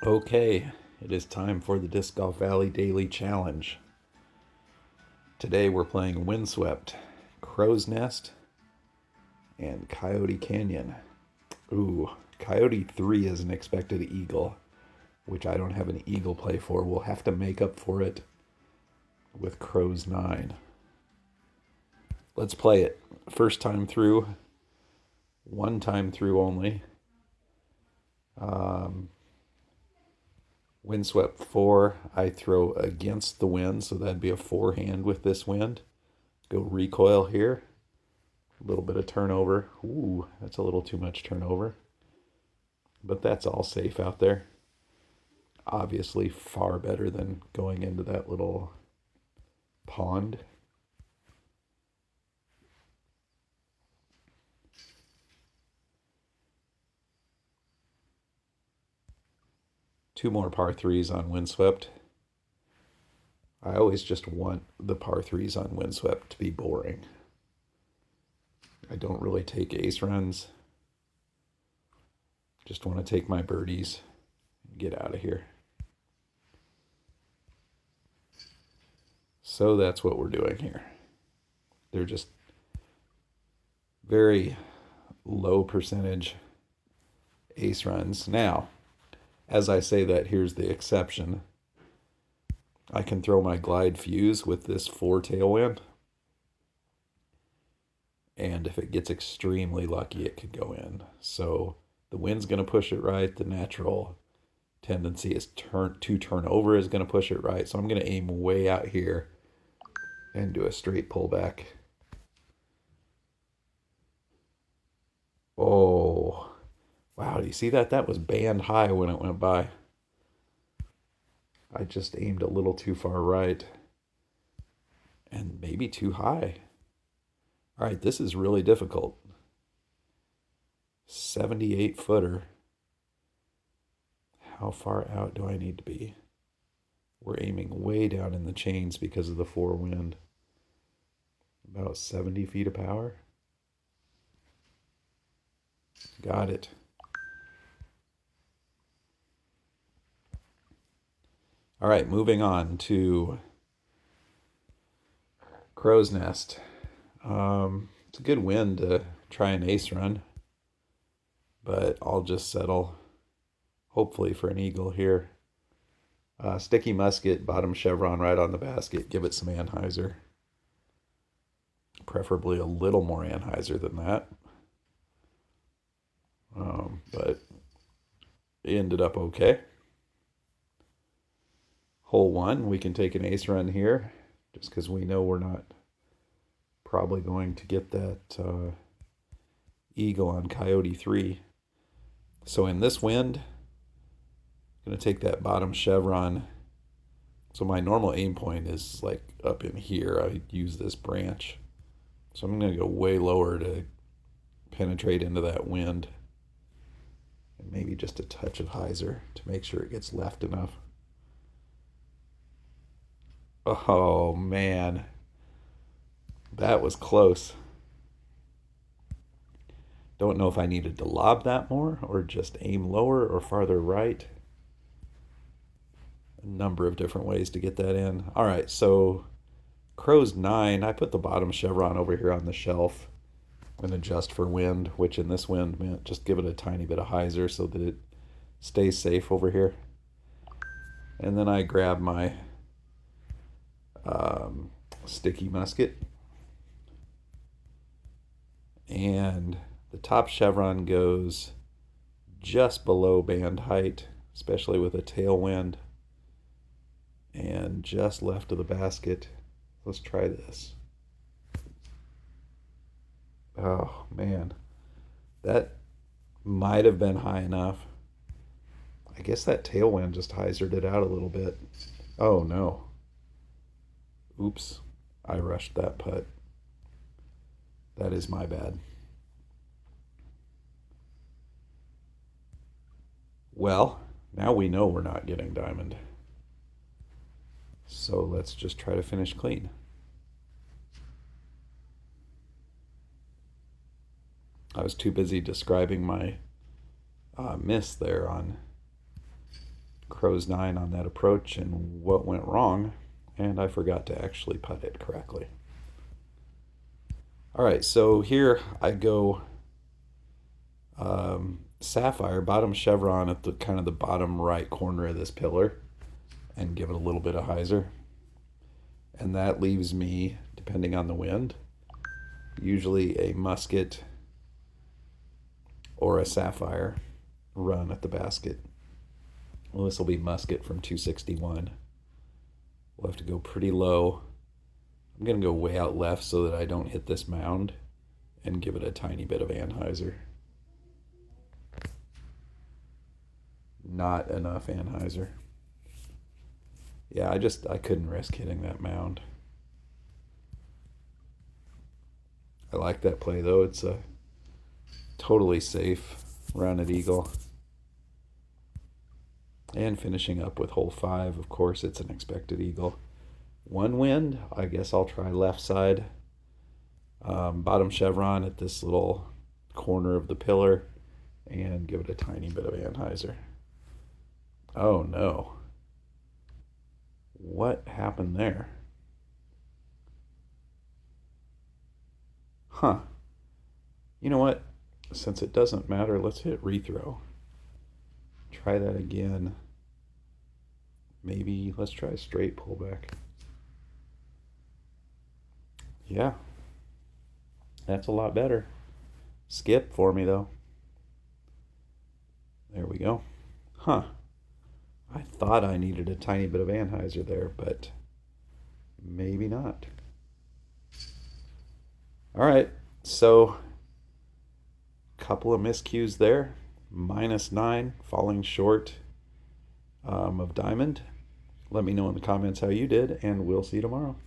Okay, it is time for the Disc Golf Valley Daily Challenge. Today we're playing Windswept, Crow's Nest, and Coyote Canyon. Ooh, Coyote 3 is an expected eagle, which I don't have an eagle play for. We'll have to make up for it with Crow's 9. Let's play it. First time through, one time through only. Windswept 4, I throw against the wind, so that'd be a forehand with this wind. Go recoil here. A little bit of turnover. Ooh, that's a little too much turnover. But that's all safe out there. Obviously far better than going into that little pond. Two more par threes on Windswept. I always just want the par threes on Windswept to be boring. I don't really take ace runs. Just want to take my birdies and get out of here. So that's what we're doing here. They're just very low percentage ace runs. Now, as I say that, here's the exception. I can throw my glide fuse with this 4 tailwind. And if it gets extremely lucky, it could go in. So the wind's going to push it right. The natural tendency is to turn over is going to push it right. So I'm going to aim way out here and do a straight pullback. Oh, wow. Do you see that? That was band high when it went by. I just aimed a little too far right and maybe too high. All right, this is really difficult. 78 footer. How far out do I need to be? We're aiming way down in the chains because of the 4 wind. About 70 feet of power. Got it. All right, moving on to Crow's Nest. It's a good wind to try an ace run, but I'll just settle, hopefully, for an eagle here. Sticky musket, bottom chevron right on the basket. Give it some anhyzer. Preferably a little more anhyzer than that. But it ended up okay. Hole 1, we can take an ace run here, just because we know we're not probably going to get that eagle on Coyote 3. So in this wind, I'm going to take that bottom chevron. So my normal aim point is like up in here. I use this branch. So I'm going to go way lower to penetrate into that wind. And maybe just a touch of hyzer to make sure it gets left enough. Oh, man. That was close. Don't know if I needed to lob that more or just aim lower or farther right. A number of different ways to get that in. All right, so Crow's 9, I put the bottom chevron over here on the shelf and adjust for wind, which in this wind meant just give it a tiny bit of hyzer so that it stays safe over here. And then I grab my sticky musket, and the top chevron goes just below band height, especially with a tailwind, and just left of the basket. Let's try this. Oh, man. That might have been high enough. I guess that tailwind just hyzered it out a little bit. Oh, no. Oops. I rushed that putt. That is my bad. Well, now we know we're not getting diamond. So let's just try to finish clean. I was too busy describing my miss there on crow's 9 on that approach, and what went wrong, and I forgot to actually putt it correctly. All right, so here I go sapphire, bottom chevron at the kind of the bottom right corner of this pillar, and give it a little bit of hyzer. And that leaves me, depending on the wind, usually a musket or a sapphire run at the basket. Well, this will be musket from 261. We'll have to go pretty low. I'm going to go way out left so that I don't hit this mound and give it a tiny bit of anhyzer. Not enough anhyzer. Yeah, I couldn't risk hitting that mound. I like that play though. It's a totally safe rounded eagle. And finishing up with hole 5, of course, it's an expected eagle. One wind, I guess I'll try left side. Bottom chevron at this little corner of the pillar and give it a tiny bit of anhyzer. Oh no. What happened there? Huh. You know what? Since it doesn't matter, let's hit rethrow. Try that again. Maybe let's try a straight pullback. Yeah. That's a lot better. Skip for me though. There we go. Huh. I thought I needed a tiny bit of anhyzer there, but maybe not. All right, so couple of miscues there. -9, falling short of diamond. Let me know in the comments how you did, and we'll see you tomorrow.